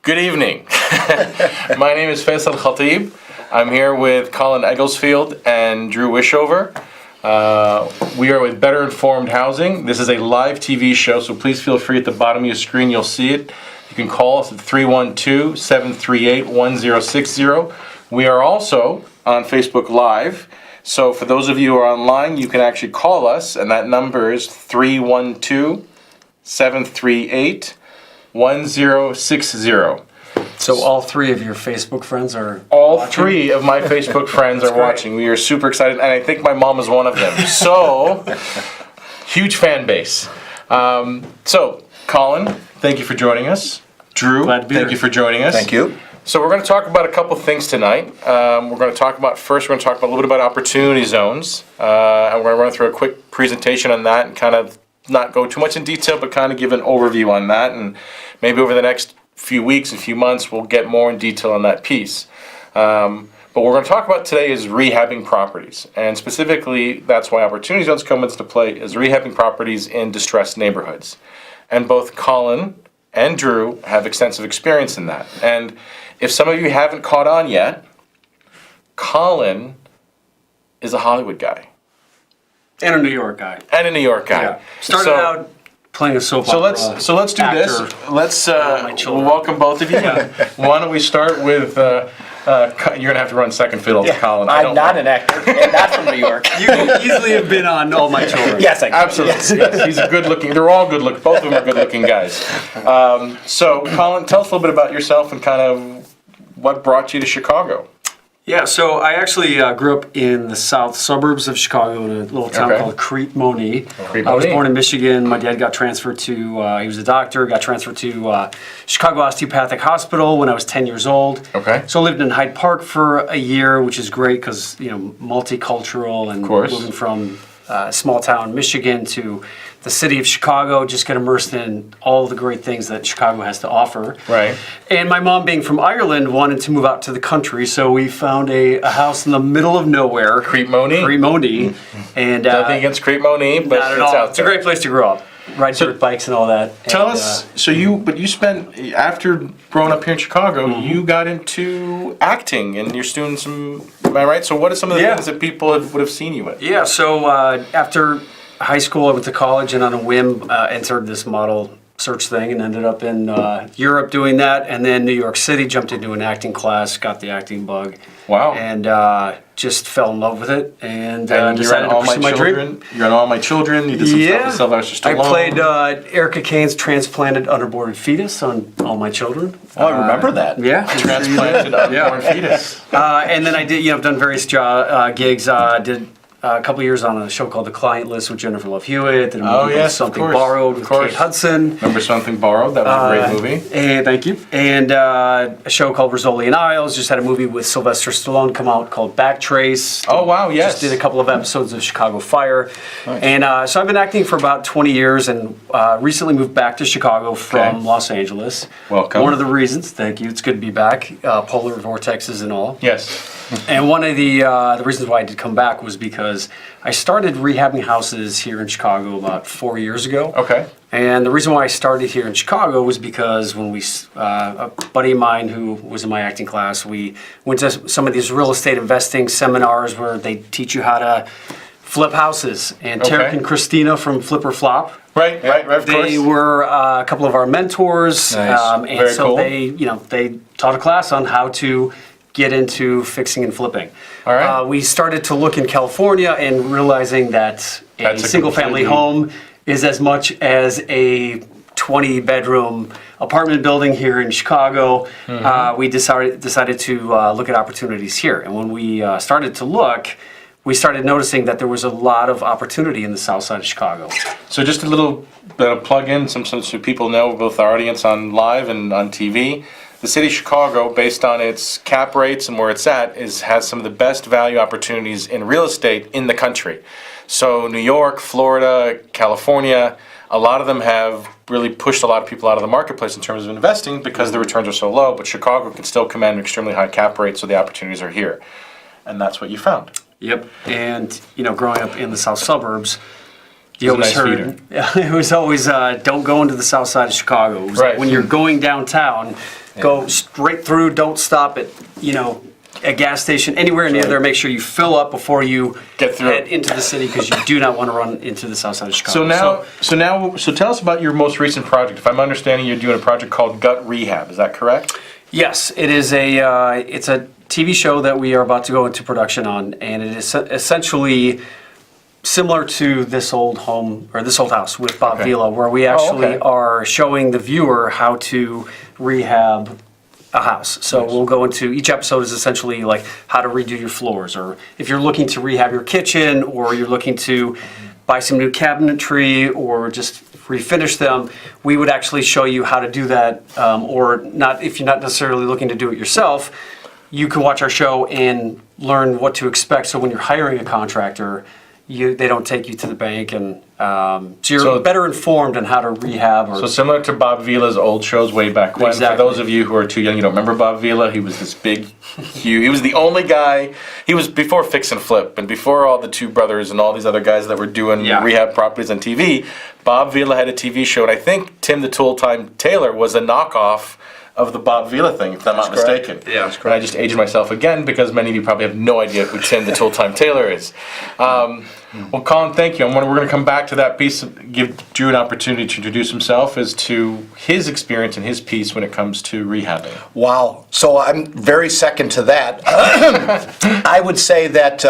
Good evening. My name is Faisel Ellehatib. I'm here with Colin Egglesfield and Dra Wischhoven. We are with Better Informed Housing. This is a live TV show, so please feel free. At the bottom of your screen, you'll see it. You can call us at 312-738-1060. We are also on Facebook Live. So for those of you who are online, you can actually call us, and that number is 312-738-1060. So all three of your Facebook friends are All watching? three of my Facebook friends are watching. We are super excited, and I think my mom is one of them. So, huge fan base. So, Colin, thank you for joining us. Dra, thank you for joining us. Thank you. So we're going to talk about a couple things tonight. We're going to talk about a little bit about opportunity zones, and we're going to run through a quick presentation on that and kind of not go too much in detail, but kind of give an overview on that, and maybe over the next few weeks and few months we'll get more in detail on that piece. But what we're going to talk about today is rehabbing properties, and specifically that's why opportunity zones come into play, is rehabbing properties in distressed neighborhoods. And both Colin and Dra have extensive experience in that. And if some of you haven't caught on yet, Colin is a Hollywood guy. And a New York guy. And a New York guy. Yeah. Started out playing a soap opera. So let's do this. Let's welcome both of you. Why don't we start with you're gonna have to run second fiddle to Colin. I'm not an actor, and not from New York. You could easily have been on All My Children. Yes, I can. Absolutely. Yes, he's a good-looking. They're all good-looking. Both of them are good-looking guys. So, Colin, tell us a little bit about yourself and kind of what brought you to Chicago. Yeah, so I actually grew up in the south suburbs of Chicago in a little town called Crete-Monee. I was born in Michigan. My dad got transferred to, he was a doctor, got transferred to Chicago Osteopathic Hospital when I was 10 years old. Okay. So I lived in Hyde Park for a year, which is great because, you know, multicultural and moving from small town Michigan to the city of Chicago, just get immersed in all the great things that Chicago has to offer. Right. And my mom, being from Ireland, wanted to move out to the country, so we found a house in the middle of nowhere. Crete-Monee? Crete-Monee. And nothing against Crete-Monee, but not at it's all. out It's a great place to grow up. Ride dirt bikes and all that. Tell us, you spent, after growing up here in Chicago, you got into acting, and you're doing some, am I right? So what are some of the things that people would have seen you with? Yeah, so after high school, I went to college and on a whim entered this model search thing and ended up in Europe doing that, and then New York City, jumped into an acting class, got the acting bug. Wow. And just fell in love with it and you're decided to pursue my dream. You're on All My Children. You did some stuff with Sylvester Stallone. I played Erica Kane's transplanted unaborted fetus on All My Children. Oh, I remember that. Yeah. Transplanted unborn fetus. And then I did, I've done various gigs. Did a couple years on a show called The Client List with Jennifer Love Hewitt. And a movie called Something Borrowed with Kate Hudson. Remember Something Borrowed? That was a great movie. And thank you. And a show called Rizzoli and Isles. Just had a movie with Sylvester Stallone come out called Backtrace. Oh, wow, yes. Just did a couple of episodes of Chicago Fire. Nice. And so I've been acting for about 20 years and recently moved back to Chicago from Los Angeles. Welcome. One of the reasons, thank you, it's good to be back, polar vortexes and all. Yes. And one of the reasons why I did come back was because I started rehabbing houses here in Chicago about 4 years ago. Okay. And the reason why I started here in Chicago was because when a buddy of mine who was in my acting class, we went to some of these real estate investing seminars where they teach you how to flip houses. And Tarek and Christina from Flip or Flop. Right, of course. They were a couple of our mentors. Nice. And Very so cool. they taught a class on how to get into fixing and flipping. All right. We started to look in California and realizing that a single-family home is as much as a 20-bedroom apartment building here in Chicago. We decided to look at opportunities here. And when we started to look, we started noticing that there was a lot of opportunity in the south side of Chicago. So just a little bit of plug-in, so people know, both our audience on live and on TV. The city of Chicago, based on its cap rates and where it's at, has some of the best value opportunities in real estate in the country. So New York, Florida, California, a lot of them have really pushed a lot of people out of the marketplace in terms of investing because the returns are so low, but Chicago can still command an extremely high cap rate, so the opportunities are here. And that's what you found. Yep. And, growing up in the south suburbs, you always heard, it was always, don't go into the south side of Chicago. It was Right. When you're going downtown, Go straight through, don't stop at, a gas station, anywhere near there. Make sure you fill up before you Get through. head into the city, because you do not want to run into the south side of Chicago. So tell us about your most recent project. If I'm understanding, you're doing a project called Gut Rehab. Is that correct? Yes, it is it's a TV show that we are about to go into production on, and it is essentially similar to this old home, or this old house with Bob Vila, where we actually are showing the viewer how to rehab a house. So we'll go into, each episode is essentially like how to redo your floors, or if you're looking to rehab your kitchen, or you're looking to buy some new cabinetry, or just refinish them, we would actually show you how to do that, or not, if you're not necessarily looking to do it yourself, you can watch our show and learn what to expect. So when you're hiring a contractor, they don't take you to the bank, and so you're better informed on how to rehab. So similar to Bob Vila's old shows way back when. Exactly. For those of you who are too young, you don't remember Bob Vila. He was this big, huge. He was the only guy. He was before Fix and Flip, and before all the Two Brothers and all these other guys that were doing rehab properties on TV. Bob Vila had a TV show, and I think Tim the Tool Time Taylor was a knockoff of the Bob Vila thing, if I'm not mistaken. Yeah, that's correct. And I just aged myself again, because many of you probably have no idea who Tim the Tool Time Taylor is. Well, Colin, thank you. We're going to come back to that piece, give Drew an opportunity to introduce himself as to his experience and his piece when it comes to rehabbing. Wow. So I'm very second to that. I would say that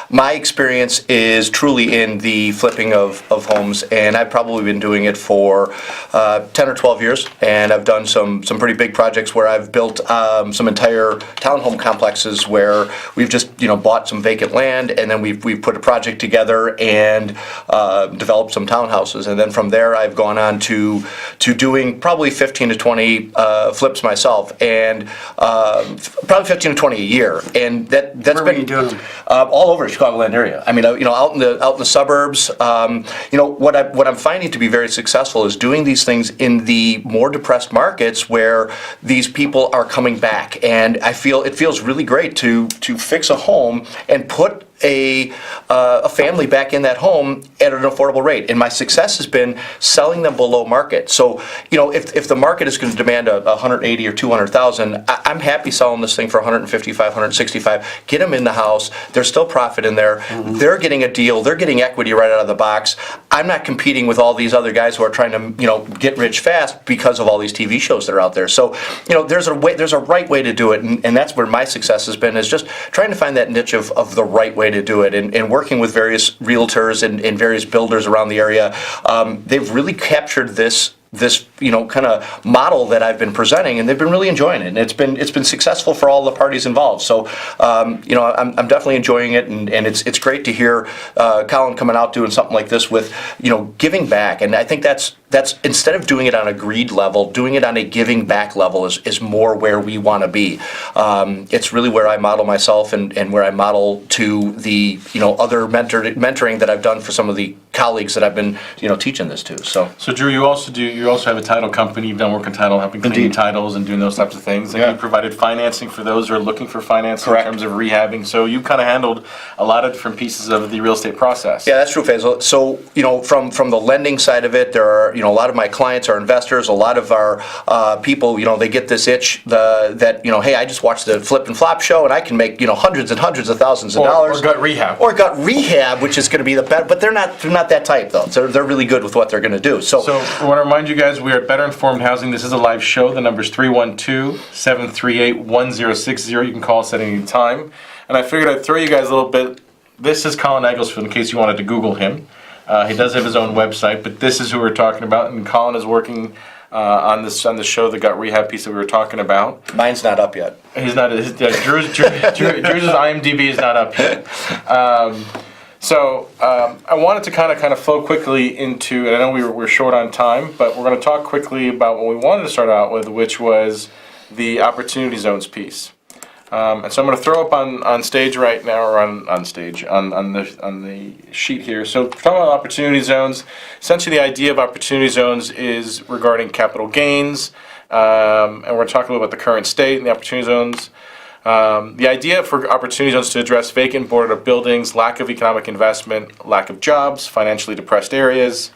my experience is truly in the flipping of homes, and I've probably been doing it for 10 or 12 years, and I've done some pretty big projects where I've built some entire townhome complexes where we've just bought some vacant land, and then we've put a project together and developed some townhouses, and then from there I've gone on to doing probably 15 to 20 flips myself, and probably 15 to 20 a year, and that's Where were been you doing them? all over the Chicagoland area. I mean, out in the suburbs. What I'm finding to be very successful is doing these things in the more depressed markets where these people are coming back, and I feel it feels really great to fix a home and put a family back in that home at an affordable rate. And my success has been selling them below market. So, if the market is going to demand a 180 or 200,000, I'm happy selling this thing for 155, 165. Get them in the house. There's still profit in there. Mm-hmm. They're getting a deal. They're getting equity right out of the box. I'm not competing with all these other guys who are trying to, get rich fast because of all these TV shows that are out there. So, there's a right way to do it, and that's where my success has been, is just trying to find that niche of the right way to do it, and working with various realtors and various builders around the area. They've really captured this kind of model that I've been presenting, and they've been really enjoying it, and it's been successful for all the parties involved. So I'm definitely enjoying it, and it's great to hear Colin coming out doing something like this with giving back, and I think that's instead of doing it on a greed level, doing it on a giving back level is more where we want to be. It's really where I model myself, and where I model to the other mentoring that I've done for some of the colleagues that I've been teaching this to. So Drew, you also have a title company. You've done work in title, helping clean titles and doing those types of things. And you provided financing for those who are looking for financing in terms of rehabbing. So you kind of handled a lot of different pieces of the real estate process. Yeah, that's true, Faisal. So from the lending side of it, there are a lot of my clients are investors. A lot of our people, they get this itch that hey, I just watched the Flip and Flop show and I can make hundreds and hundreds of thousands of dollars. Or gut rehab. Or gut rehab, which is going to be the best. But they're not that type though. So they're really good with what they're going to do. So I want to remind you guys, we are at Better Informed Housing. This is a live show. The number is 312-738-1060. You can call us at any time. And I figured I'd throw you guys a little bit. This is Colin Egglesfield, in case you wanted to Google him. He does have his own website, but this is who we're talking about. And Colin is working on the show, the gut rehab piece that we were talking about. Mine's not up yet. He's not. Drew's IMDb is not up yet. So I wanted to kind of flow quickly into, and I know we're short on time, but we're going to talk quickly about what we wanted to start out with, which was the opportunity zones piece. And so I'm going to throw up on stage right now, or on stage on the sheet here. So talking about opportunity zones, essentially the idea of opportunity zones is regarding capital gains, and we're going to talk a little about the current state and the opportunity zones. The idea for opportunity zones to address vacant, boarded up buildings, lack of economic investment, lack of jobs, financially depressed areas.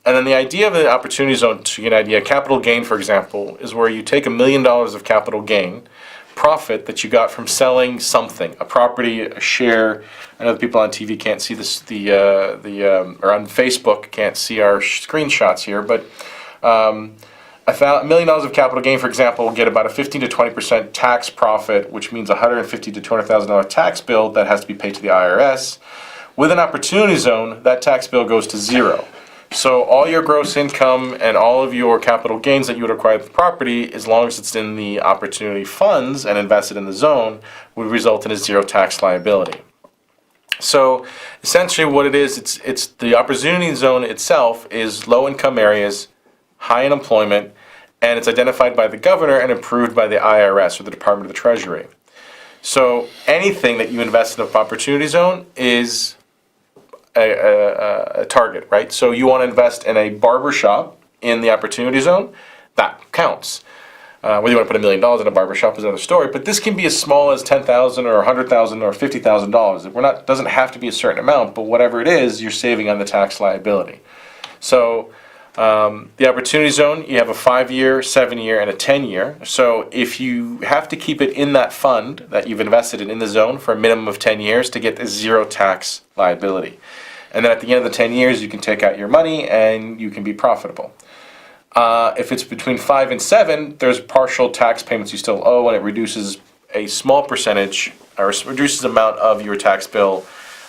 And then the idea of the opportunity zone, to get an idea, capital gain, for example, is where you take $1 million of capital gain, profit that you got from selling something, a property, a share. I know the people on TV can't see this, or on Facebook can't see our screenshots here, but $1 million of capital gain, for example, will get about a 15 to 20% tax profit, which means $150,000 to $200,000 tax bill that has to be paid to the IRS. With an opportunity zone, that tax bill goes to zero. So all your gross income and all of your capital gains that you would acquire with the property, as long as it's in the opportunity funds and invested in the zone, would result in a zero tax liability. So essentially what it is, it's the opportunity zone itself is low income areas, high unemployment, and it's identified by the governor and approved by the IRS, or the Department of the Treasury. So anything that you invest in an opportunity zone is a target, right? So you want to invest in a barber shop in the opportunity zone, that counts. Whether you want to put $1 million in a barber shop is another story, but this can be as small as $10,000 or $100,000 or $50,000. Doesn't have to be a certain amount, but whatever it is, you're saving on the tax liability. So the opportunity zone, you have a 5-year, 7-year, and a 10-year. So if you have to keep it in that fund that you've invested in the zone for a minimum of 10 years to get a zero tax liability. And then at the end of the 10 years, you can take out your money and you can be profitable. If it's between 5 and 7, there's partial tax payments you still owe, and it reduces a small percentage, or reduces the amount of your tax bill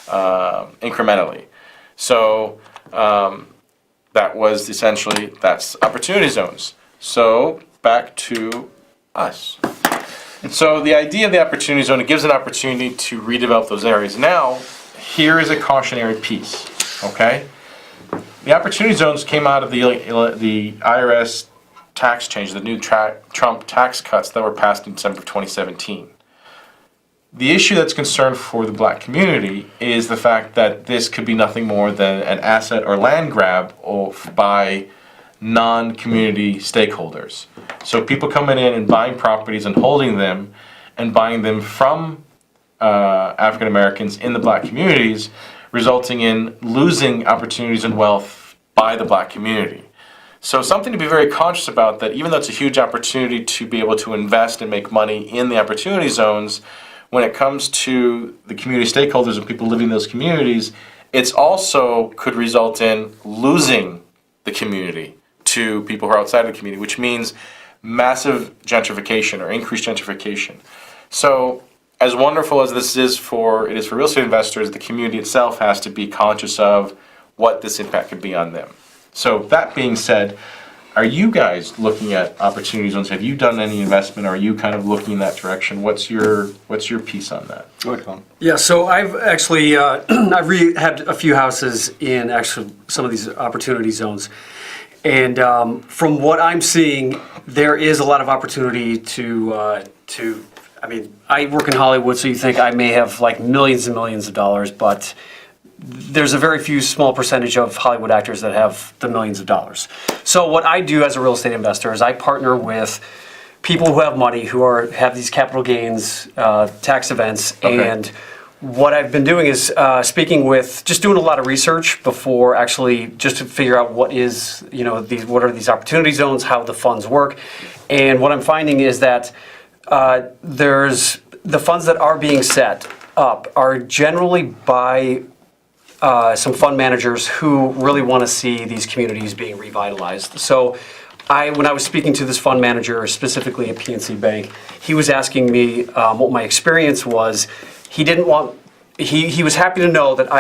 incrementally. So that's opportunity zones. So back to us. So the idea of the opportunity zone, it gives an opportunity to redevelop those areas. Now, here is a cautionary piece, okay? The opportunity zones came out of the IRS tax change, the new Trump tax cuts that were passed in December of 2017. The issue that's concerned for the black community is the fact that this could be nothing more than an asset or land grab by non-community stakeholders. So people coming in and buying properties and holding them and buying them from African Americans in the black communities, resulting in losing opportunities and wealth by the black community. So something to be very conscious about, that even though it's a huge opportunity to be able to invest and make money in the opportunity zones, when it comes to the community stakeholders and people living in those communities, it's also could result in losing the community to people who are outside of the community, which means massive gentrification or increased gentrification. So as wonderful as this is for real estate investors, the community itself has to be conscious of what this impact could be on them. So that being said, are you guys looking at opportunity zones? Have you done any investment? Are you kind of looking in that direction? What's your piece on that? Go ahead, Colin. Yeah, so I've actually had a few houses in actually some of these opportunity zones, and from what I'm seeing, there is a lot of opportunity to. I mean, I work in Hollywood, so you think I may have like millions and millions of dollars, but there's a very few small percentage of Hollywood actors that have the millions of dollars. So what I do as a real estate investor is I partner with people who have money, who have these capital gains tax events, Okay. and what I've been doing is just doing a lot of research before actually, just to figure out what are these opportunity zones, how the funds work, and what I'm finding is that there's the funds that are being set up are generally by some fund managers who really want to see these communities being revitalized. So when I was speaking to this fund manager, specifically at PNC Bank, he was asking me what my experience was. He was happy to know that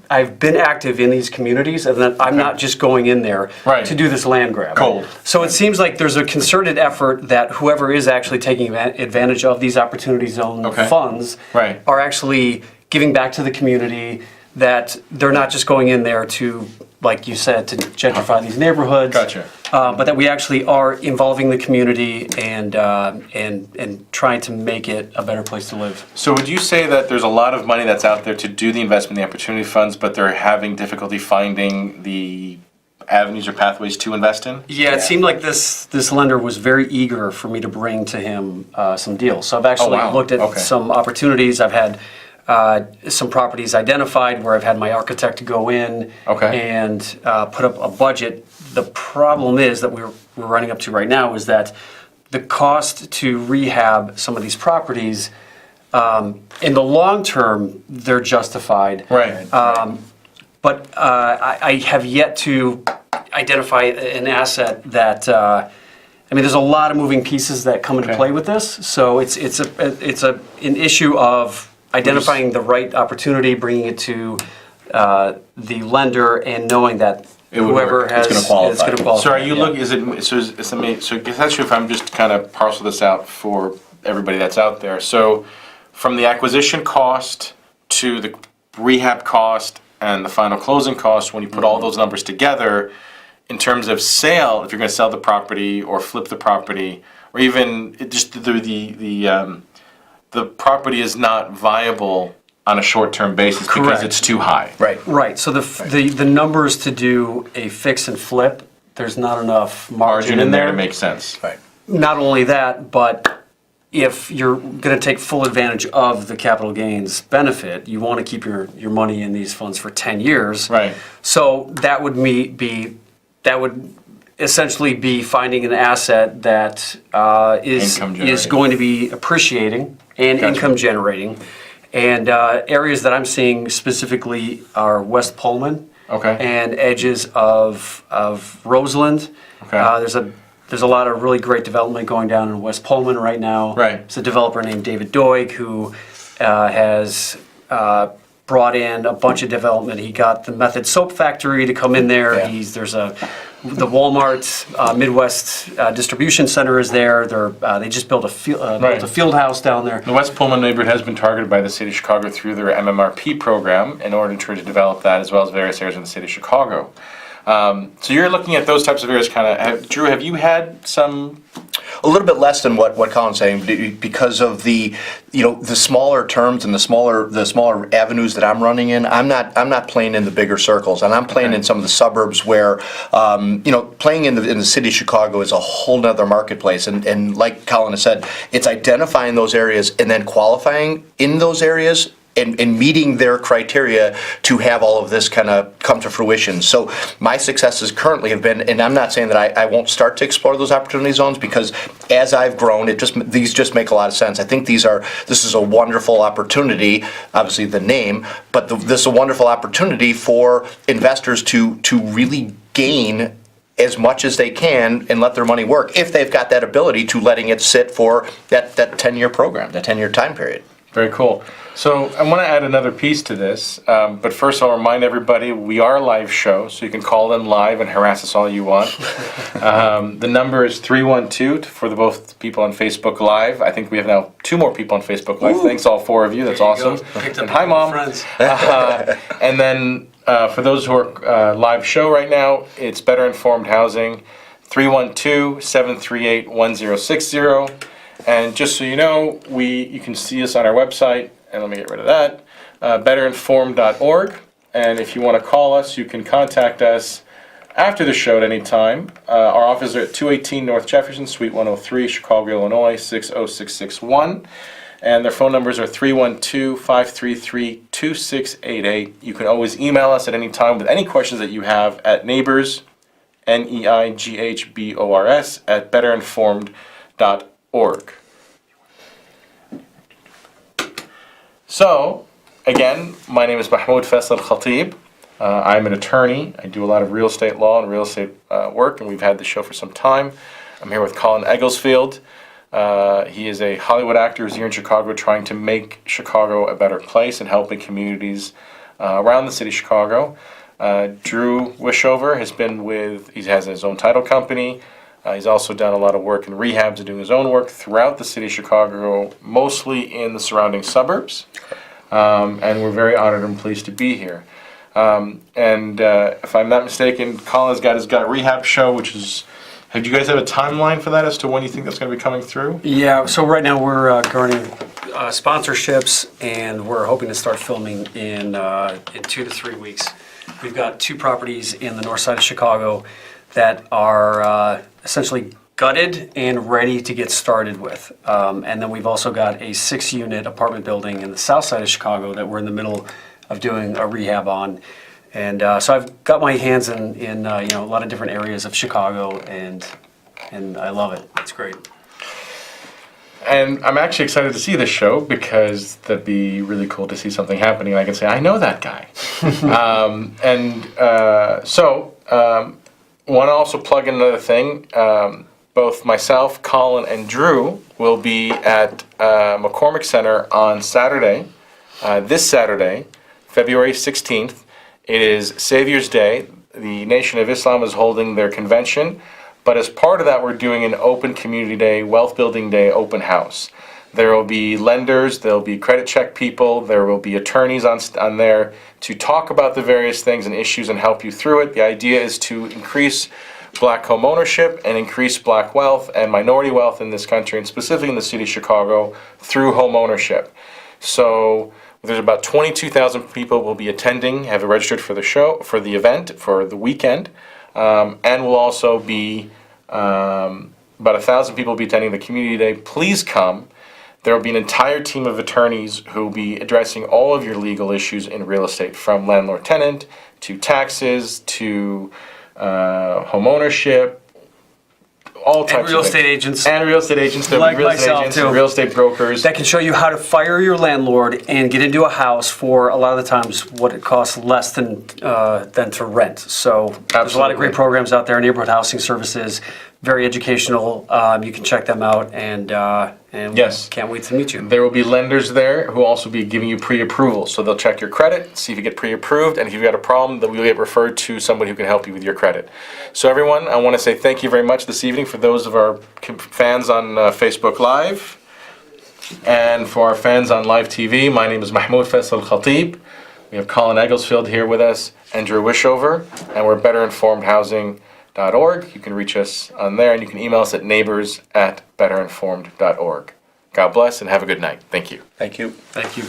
I've been active in these communities and that I'm not just going in there to do this land grab. Cold. So it seems like there's a concerted effort that whoever is actually taking advantage of these opportunity zone funds are actually giving back to the community, that they're not just going in there to, like you said, to gentrify these neighborhoods. Gotcha. But that we actually are involving the community and trying to make it a better place to live. So would you say that there's a lot of money that's out there to do the investment in the opportunity funds, but they're having difficulty finding the avenues or pathways to invest in? Yeah, it seemed like this lender was very eager for me to bring to him some deals. So I've actually looked at some opportunities. I've had some properties identified where I've had my architect go in and put up a budget. The problem is that we're running up to right now is that the cost to rehab some of these properties, in the long term, they're justified. Right. But I have yet to identify an asset that, I mean, there's a lot of moving pieces that come into play with this. So it's an issue of identifying the right opportunity, bringing it to the lender, and knowing that whoever has it's gonna is going to qualify. So are you looking, so if I'm just kind of parcel this out for everybody that's out there. So from the acquisition cost to the rehab cost and the final closing cost, when you put all those numbers together, in terms of sale, if you're going to sell the property or flip the property, or even just the property is not viable on a short-term basis because it's too high. Right. So the numbers to do a fix and flip, there's not enough margin in there to make sense. Right. Not only that, but if you're going to take full advantage of the capital gains benefit, you want to keep your money in these funds for 10 years. Right. So that would essentially be finding an asset that is going to be appreciating and income generating. And areas that I'm seeing specifically are West Pullman and edges of Roseland. There's a lot of really great development going down in West Pullman right now. It's a developer named David Doig who has brought in a bunch of development. He got the Method Soap Factory to come in there. There's the Walmart Midwest Distribution Center is there. They just built a field house down there. The West Pullman neighborhood has been targeted by the city of Chicago through their MMRP program in order to develop that, as well as various areas in the city of Chicago. So you're looking at those types of areas kind of. Drew, have you had some? A little bit less than what Colin's saying because of the smaller terms and the smaller avenues that I'm running in. I'm not playing in the bigger circles, and I'm playing in some of the suburbs where playing in the city of Chicago is a whole nother marketplace. And like Colin has said, it's identifying those areas and then qualifying in those areas. And meeting their criteria to have all of this kind of come to fruition. So my successes currently have been, and I'm not saying that I won't start to explore those opportunity zones, because as I've grown, these just make a lot of sense. I think this is a wonderful opportunity, obviously the name, but this is a wonderful opportunity for investors to really gain as much as they can and let their money work if they've got that ability to letting it sit for that 10-year program, that 10-year time period. Very cool. So I want to add another piece to this, but first I'll remind everybody we are a live show, so you can call in live and harass us all you want. The number is 312 for both people on Facebook Live. I think we have now 2 more people on Facebook Live. Thanks all 4 of you. That's awesome. And hi, Mom. And then for those who are live show right now, it's Better Informed Housing, 312-738-1060. And just so you know, you can see us on our website, and let me get rid of that, betterinformed.org. And if you want to call us, you can contact us after the show at any time. Our office is at 218 North Jefferson, Suite 103, Chicago, Illinois, 60661. And their phone numbers are 312-533-2688. You can always email us at any time with any questions that you have at neighbors, NEIGHBORS, at betterinformed.org. So, again, my name is Mahmoud Faisel Ellehatib. I'm an attorney. I do a lot of real estate law and real estate work, and we've had the show for some time. I'm here with Colin Egglesfield. He is a Hollywood actor who's here in Chicago trying to make Chicago a better place and helping communities around the city of Chicago. Dra Wischhoven he has his own title company. He's also done a lot of work in rehabs and doing his own work throughout the city of Chicago, mostly in the surrounding suburbs. And we're very honored and pleased to be here. If I'm not mistaken, Colin's got his rehab show, which is. Do you guys have a timeline for that as to when you think that's going to be coming through? Yeah, so right now we're garnering sponsorships, and we're hoping to start filming in 2 to 3 weeks. We've got 2 properties in the north side of Chicago that are essentially gutted and ready to get started with. And then we've also got a 6-unit apartment building in the south side of Chicago that we're in the middle of doing a rehab on. And so I've got my hands in a lot of different areas of Chicago, and I love it. It's great. And I'm actually excited to see this show because that'd be really cool to see something happening. And I can say, I know that guy. Want to also plug in another thing. Both myself, Colin, and Drew will be at McCormick Center on Saturday, this Saturday, February 16th. It is Savior's Day. The Nation of Islam is holding their convention. But as part of that, we're doing an open community day, wealth building day, open house. There will be lenders, there will be credit check people, there will be attorneys on there to talk about the various things and issues and help you through it. The idea is to increase black home ownership and increase black wealth and minority wealth in this country, and specifically in the city of Chicago, through home ownership. So there's about 22,000 people will be attending, have registered for the show, for the event, for the weekend. And will also be about 1,000 people will be attending the community day. Please come. There will be an entire team of attorneys who will be addressing all of your legal issues in real estate, from landlord-tenant to taxes to home ownership, all types And real of estate things. agents. And real estate agents. There'll Like be real estate myself, agents too. and real estate brokers. That can show you how to fire your landlord and get into a house for a lot of the times what it costs less than to rent. So there's a lot Absolutely. of great programs out there, neighborhood housing services, very educational. You can check them out, and Yes. can't wait to meet you. There will be lenders there who will also be giving you pre-approval. So they'll check your credit, see if you get pre-approved, and if you've got a problem, then we'll get referred to somebody who can help you with your credit. So everyone, I want to say thank you very much this evening for those of our fans on Facebook Live. And for our fans on live TV, my name is Mahmoud Faisel Ellehatib. We have Colin Egglesfield here with us and Dra Wischhoven, and we're betterinformedhousing.org. You can reach us on there, and you can email us at neighbors@betterinformed.org. God bless and have a good night. Thank you. Thank you. Thank you.